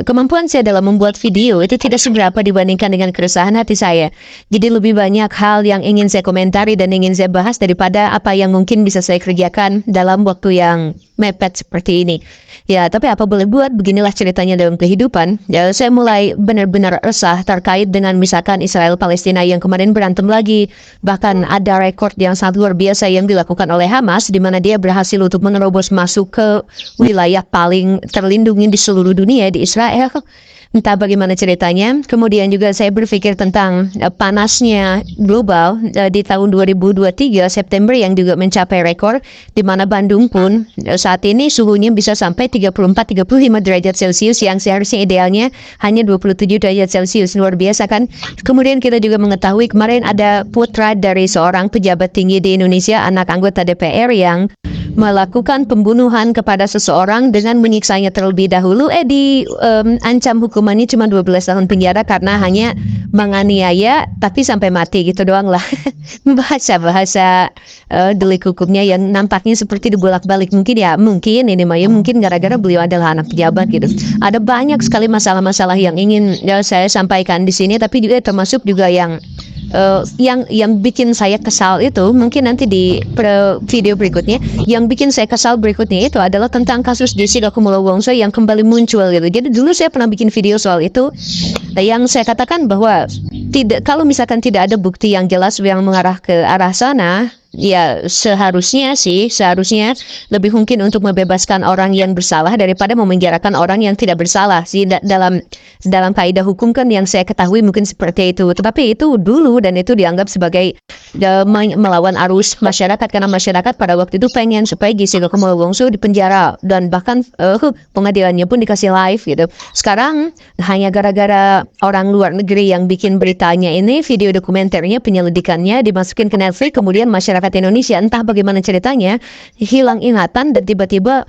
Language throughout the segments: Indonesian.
kemampuan saya dalam membuat video itu tidak seberapa dibandingkan dengan keresahan hati saya. Jadi lebih banyak hal yang ingin saya komentari dan ingin saya bahas daripada apa yang mungkin bisa saya kerjakan dalam waktu yang mepet seperti ini. Ya, tapi apa boleh buat, beginilah ceritanya dalam kehidupan. Ya, saya mulai benar-benar resah terkait dengan misalkan Israel Palestina yang kemarin berantem lagi. Bahkan ada rekor yang sangat luar biasa yang dilakukan oleh Hamas, di mana dia berhasil untuk menerobos masuk ke wilayah paling terlindungi di seluruh dunia, di Israel. Entah bagaimana ceritanya. Kemudian juga saya berpikir tentang panasnya global di tahun 2023 September yang juga mencapai rekor, di mana Bandung pun saat ini suhunya bisa sampai 34-35 derajat Celcius yang seharusnya idealnya hanya 27 derajat Celcius. Luar biasa kan? Kemudian kita juga mengetahui kemarin ada putra dari seorang pejabat tinggi di Indonesia, anak anggota DPR yang melakukan pembunuhan kepada seseorang dengan menyiksanya terlebih dahulu, diancam hukumannya cuma 12 tahun penjara karena hanya menganiaya, tapi sampai mati gitu doang lah. Bahasa-bahasa delik hukumnya yang nampaknya seperti dibolak-balik. Mungkin ini Maya mungkin gara-gara beliau adalah anak pejabat gitu. Ada banyak sekali masalah-masalah yang ingin saya sampaikan di sini, tapi juga termasuk juga yang bikin saya kesal itu mungkin nanti di video berikutnya. Yang bikin saya kesal berikutnya itu adalah tentang kasus Jessica Kumolo Wongso yang kembali muncul gitu. Jadi dulu saya pernah bikin video soal itu, yang saya katakan bahwa kalau misalkan tidak ada bukti yang jelas yang mengarah ke arah sana, ya seharusnya lebih mungkin untuk membebaskan orang yang bersalah daripada memenjarakan orang yang tidak bersalah sih. Dalam kaidah hukum kan yang saya ketahui mungkin seperti itu. Tetapi itu dulu, dan itu dianggap sebagai melawan arus masyarakat, karena masyarakat pada waktu itu pengen supaya Jessica Kumolo Wongso dipenjara, dan bahkan pengadilannya pun dikasih live gitu. Sekarang hanya gara-gara orang luar negeri yang bikin beritanya ini, video dokumenternya, penyelidikannya dimasukin ke Netflix, kemudian masyarakat Indonesia entah bagaimana ceritanya hilang ingatan dan tiba-tiba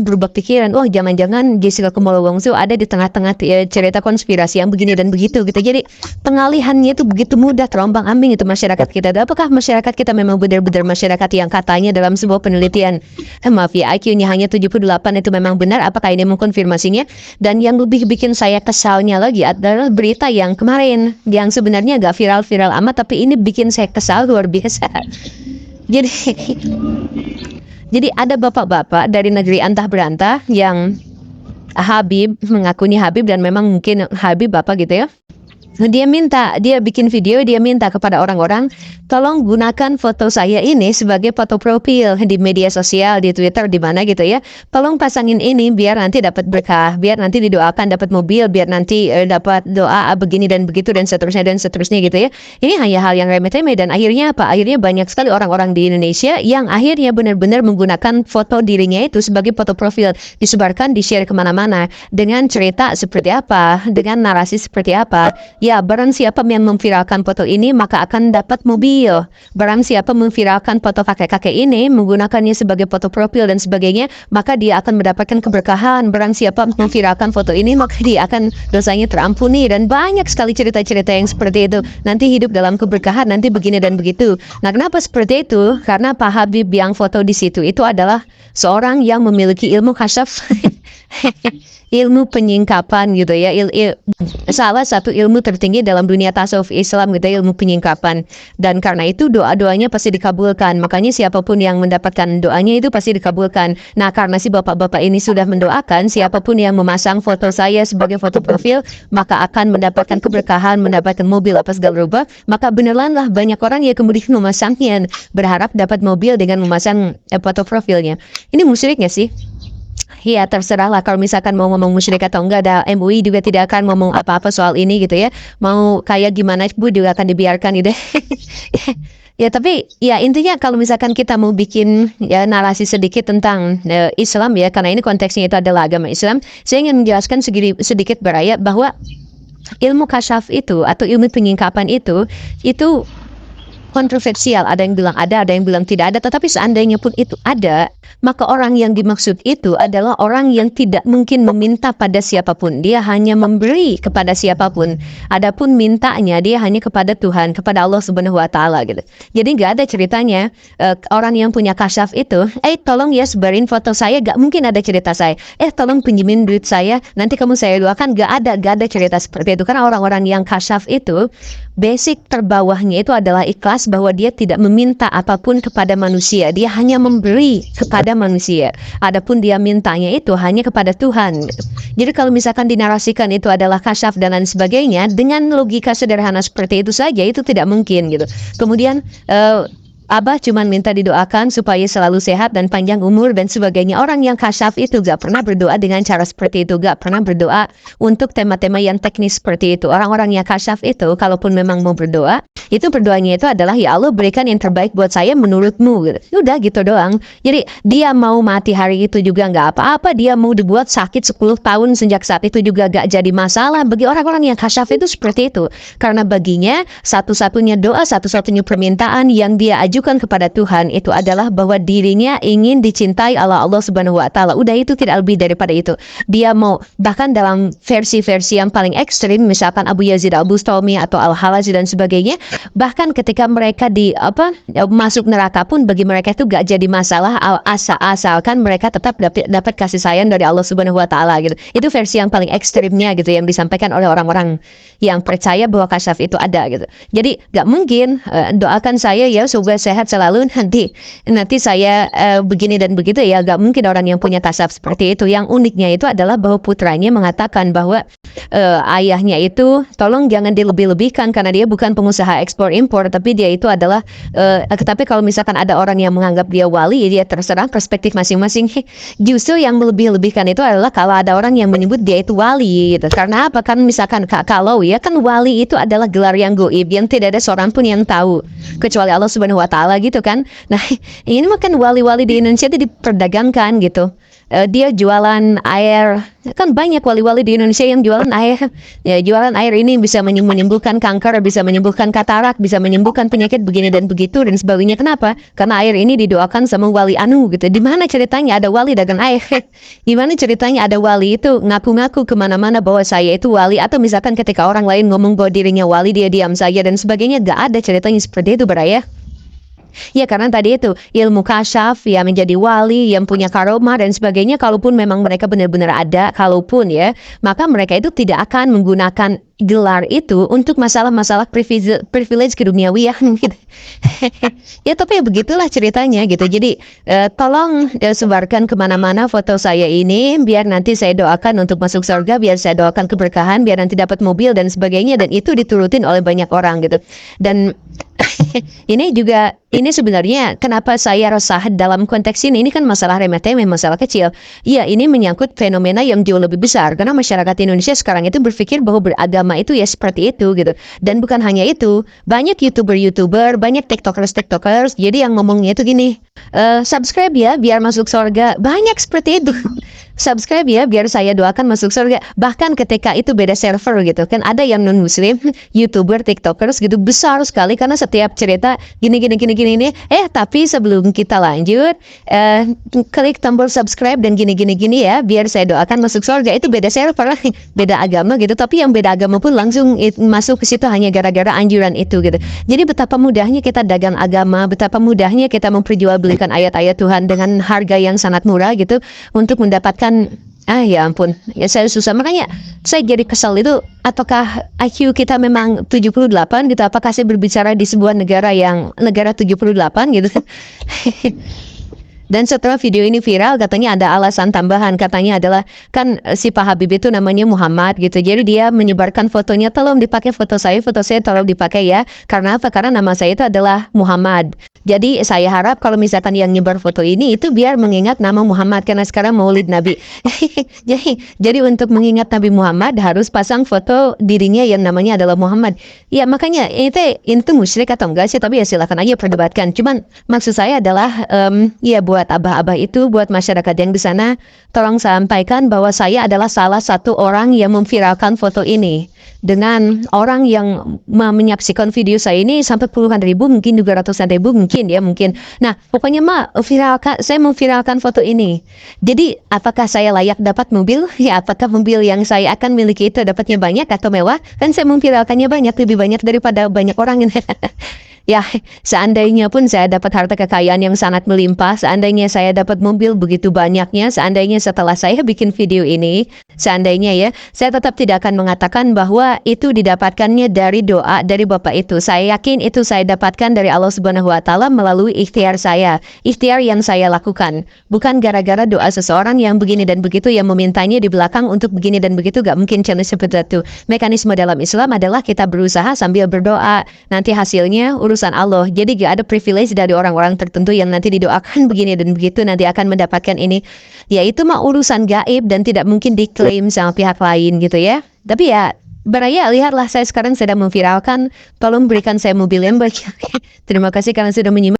berubah pikiran, oh jangan-jangan Jessica Kumolo Wongso ada di tengah-tengah cerita konspirasi yang begini dan begitu gitu. Jadi pengalihannya itu begitu mudah, terombang-ambing itu masyarakat kita. Apakah masyarakat kita memang benar-benar masyarakat yang katanya dalam sebuah penelitian, maaf ya, IQ-nya hanya 78 itu memang benar? Apakah ini mengkonfirmasinya? Dan yang lebih bikin saya kesalnya lagi adalah berita yang kemarin yang sebenarnya gak viral-viral amat, tapi ini bikin saya kesal luar biasa. Jadi ada bapak-bapak dari negeri antah berantah yang Habib, mengakunya Habib, dan memang mungkin Habib bapak gitu ya. Dia bikin video, dia minta kepada orang-orang, tolong gunakan foto saya ini sebagai foto profil di media sosial, di Twitter, di mana gitu ya. Tolong pasangin ini biar nanti dapat berkah, biar nanti didoakan dapat mobil, biar nanti dapat doa begini dan begitu dan seterusnya gitu ya. Ini hanya hal yang remeh-temeh, dan akhirnya apa? Akhirnya banyak sekali orang-orang di Indonesia yang akhirnya benar-benar menggunakan foto dirinya itu sebagai foto profil, disebarkan, di-share kemana-mana dengan cerita seperti apa, dengan narasi seperti apa. Ya, barang siapa yang memviralkan foto ini maka akan dapat mobil. Barang siapa memviralkan foto kakek-kakek ini, menggunakannya sebagai foto profil dan sebagainya, maka dia akan mendapatkan keberkahan. Barang siapa memviralkan foto ini, maka dia akan dosanya terampuni. Dan banyak sekali cerita-cerita yang seperti itu. Nanti hidup dalam keberkahan, nanti begini dan begitu. Nah, kenapa seperti itu? Karena Pak Habib yang foto di situ itu adalah seorang yang memiliki ilmu kasyaf. Ilmu penyingkapan gitu ya, salah satu ilmu tertinggi dalam dunia tasawuf Islam gitu ya, ilmu penyingkapan. Dan karena itu doa-doanya pasti dikabulkan, makanya siapapun yang mendapatkan doanya itu pasti dikabulkan. Nah, karena si bapak-bapak ini sudah mendoakan, siapapun yang memasang foto saya sebagai foto profil maka akan mendapatkan keberkahan, mendapatkan mobil apa segala rupa. Maka beneranlah banyak orang yang kemudian memasangnya, berharap dapat mobil dengan memasang foto profilnya. Ini musyrik gak sih? Ya terserahlah, kalau misalkan mau ngomong musyrik atau enggak, ada MUI juga tidak akan ngomong apa-apa soal ini gitu ya. Mau kayak gimana pun juga akan dibiarkan gitu. Ya tapi ya intinya kalau misalkan kita mau bikin ya narasi sedikit tentang Islam ya, karena ini konteksnya itu adalah agama Islam, saya ingin menjelaskan sedikit berayat bahwa ilmu kasyaf itu atau ilmu penyingkapan itu kontroversial. Ada yang bilang ada yang bilang tidak ada. Tetapi seandainya pun itu ada, maka orang yang dimaksud itu adalah orang yang tidak mungkin meminta pada siapapun. Dia hanya memberi kepada siapapun. Adapun mintanya dia hanya kepada Tuhan, kepada Allah Subhanahu Wa Taala gitu. Jadi nggak ada ceritanya orang yang punya kasyaf itu, tolong ya sebarin foto saya. Gak mungkin ada cerita saya. Tolong pinjemin duit saya. Nanti kamu saya doakan. Gak ada cerita seperti itu. Karena orang-orang yang kasyaf itu basic terbawahnya itu adalah ikhlas, bahwa dia tidak meminta apapun kepada manusia. Dia hanya memberi kepada manusia. Adapun dia mintanya itu hanya kepada Tuhan. Jadi kalau misalkan dinarasikan itu adalah kasyaf dan lain sebagainya, dengan logika sederhana seperti itu saja, itu tidak mungkin gitu. Kemudian Abah cuman minta didoakan supaya selalu sehat dan panjang umur dan sebagainya. Orang yang kasyaf itu gak pernah berdoa dengan cara seperti itu. Gak pernah berdoa untuk tema-tema yang teknis seperti itu. Orang-orang yang kasyaf itu, kalaupun memang mau berdoa, itu berdoanya itu adalah, ya Allah berikan yang terbaik buat saya menurutmu. Udah gitu doang. Jadi dia mau mati hari itu juga gak apa-apa. Dia mau dibuat sakit 10 tahun sejak saat itu juga gak jadi masalah. Bagi orang-orang yang kasyaf itu seperti itu. Karena baginya satu-satunya doa, satu-satunya permintaan yang dia ajukan kepada Tuhan itu adalah bahwa dirinya ingin dicintai oleh Allah Subhanahu Wa Taala. Udah, itu tidak lebih daripada itu. Dia mau, bahkan dalam versi-versi yang paling ekstrim, misalkan Abu Yazid Al-Bustami atau Al-Halazi dan sebagainya, bahkan ketika mereka masuk neraka pun bagi mereka itu gak jadi masalah, asalkan mereka tetap dapat kasih sayang dari Allah Subhanahu Wa Taala gitu. Itu versi yang paling ekstrimnya gitu, yang disampaikan oleh orang-orang yang percaya bahwa kasyaf itu ada gitu. Jadi gak mungkin doakan saya ya semoga sehat selalu, nanti saya begini dan begitu, ya gak mungkin orang yang punya kasyaf seperti itu. Yang uniknya itu adalah bahwa putranya mengatakan bahwa ayahnya itu tolong jangan dilebih-lebihkan karena dia bukan pengusaha ekspor impor, tapi dia itu adalah tapi kalau misalkan ada orang yang menganggap dia wali, dia terserah perspektif masing-masing. Justru yang melebih-lebihkan itu adalah kalau ada orang yang menyebut dia itu wali gitu. Karena apa? Kan misalkan kalau ya kan wali itu adalah gelar yang gaib yang tidak ada seorang pun yang tahu kecuali Allah Subhanahu Wa Taala gitu kan. Nah, ini makan wali-wali di Indonesia itu diperdagangkan gitu. Dia jualan air, kan banyak wali-wali di Indonesia yang jualan air. Ya, jualan air ini bisa menyembuhkan kanker, bisa menyembuhkan katarak, bisa menyembuhkan penyakit begini dan begitu dan sebagainya. Kenapa? Karena air ini didoakan sama wali anu gitu. Di mana ceritanya ada wali dagang air? Gimana ceritanya ada wali itu ngaku-ngaku kemana-mana bahwa saya itu wali? Atau misalkan ketika orang lain ngomong bahwa dirinya wali, dia diam saja dan sebagainya. Gak ada ceritanya seperti itu, Baraya. Ya karena tadi itu ilmu kasyaf ya, menjadi wali yang punya karomah dan sebagainya. Kalaupun memang mereka benar-benar ada, kalaupun ya, maka mereka itu tidak akan menggunakan gelar itu untuk masalah-masalah privilege keduniawian gitu. Ya tapi ya begitulah ceritanya gitu. Jadi tolong sebarkan kemana-mana foto saya ini, biar nanti saya doakan untuk masuk surga, biar saya doakan keberkahan, biar nanti dapat mobil dan sebagainya, dan itu diturutin oleh banyak orang gitu. Dan ini sebenarnya kenapa saya resah dalam konteks ini kan masalah remeh-temeh, masalah kecil. Iya, ini menyangkut fenomena yang jauh lebih besar karena masyarakat Indonesia sekarang itu berpikir bahwa beragama itu ya seperti itu gitu. Dan bukan hanya itu, banyak YouTuber, banyak TikTokers, jadi yang ngomongnya itu gini, subscribe ya biar masuk surga. Banyak seperti itu. Subscribe ya biar saya doakan masuk surga. Bahkan ketika itu beda server gitu kan, ada yang non muslim, YouTuber, TikTokers gitu besar sekali karena setiap cerita gini ini. Tapi sebelum kita lanjut, klik tombol subscribe dan gini ya biar saya doakan masuk surga. Itu beda server, beda agama gitu. Tapi yang beda agama pun langsung masuk ke situ hanya gara-gara anjuran itu gitu. Jadi betapa mudahnya kita dagang agama, betapa mudahnya kita memperjualbelikan ayat-ayat Tuhan dengan harga yang sangat murah gitu untuk mendapatkan ya ampun, ya saya susah. Makanya saya jadi kesal itu, apakah IQ kita memang 78 gitu, apakah saya berbicara di sebuah negara 78 gitu. Dan setelah video ini viral, katanya ada alasan tambahan, katanya adalah kan si Pak Habib itu namanya Muhammad gitu. Jadi dia menyebarkan fotonya, tolong dipakai foto saya tolong dipakai ya. Karena apa? Karena nama saya itu adalah Muhammad. Jadi saya harap kalau misalkan yang nyebar foto ini itu biar mengingat nama Muhammad karena sekarang Maulid Nabi. Jadi untuk mengingat Nabi Muhammad harus pasang foto dirinya yang namanya adalah Muhammad. Ya makanya itu musyrik atau enggak sih, tapi ya silakan aja perdebatkan. Cuman maksud saya adalah ya buat buat abah-abah itu, buat masyarakat yang di sana, tolong sampaikan bahwa saya adalah salah satu orang yang memviralkan foto ini. Dengan orang yang menyaksikan video saya ini sampai puluhan ribu, mungkin juga ratusan ribu, mungkin ya, mungkin. Nah, pokoknya saya memviralkan foto ini. Jadi, apakah saya layak dapat mobil? Ya, apakah mobil yang saya akan miliki itu dapatnya banyak atau mewah? Kan saya memviralkannya banyak, lebih banyak daripada banyak orang. Ya, seandainya pun saya dapat harta kekayaan yang sangat melimpah, seandainya saya dapat mobil begitu banyaknya, seandainya setelah saya bikin video ini, seandainya ya, saya tetap tidak akan mengatakan bahwa itu didapatkannya dari doa dari Bapak itu. Saya yakin itu saya dapatkan dari Allah Subhanahu wa Ta'ala melalui ikhtiar saya, ikhtiar yang saya lakukan. Bukan gara-gara doa seseorang yang begini dan begitu yang memintanya di belakang untuk begini dan begitu, gak mungkin challenge seperti itu. Mekanisme dalam Islam adalah kita berusaha sambil berdoa, nanti hasilnya urusan Allah. Jadi gak ada privilege dari orang-orang tertentu yang nanti didoakan begini dan begitu nanti akan mendapatkan ini. Ya itu mah urusan gaib dan tidak mungkin diklaim sama pihak lain gitu ya. Tapi ya Baraya, lihatlah saya sekarang sedang memviralkan. Tolong berikan saya mobil yang baik. Terima kasih karena sudah menyimak.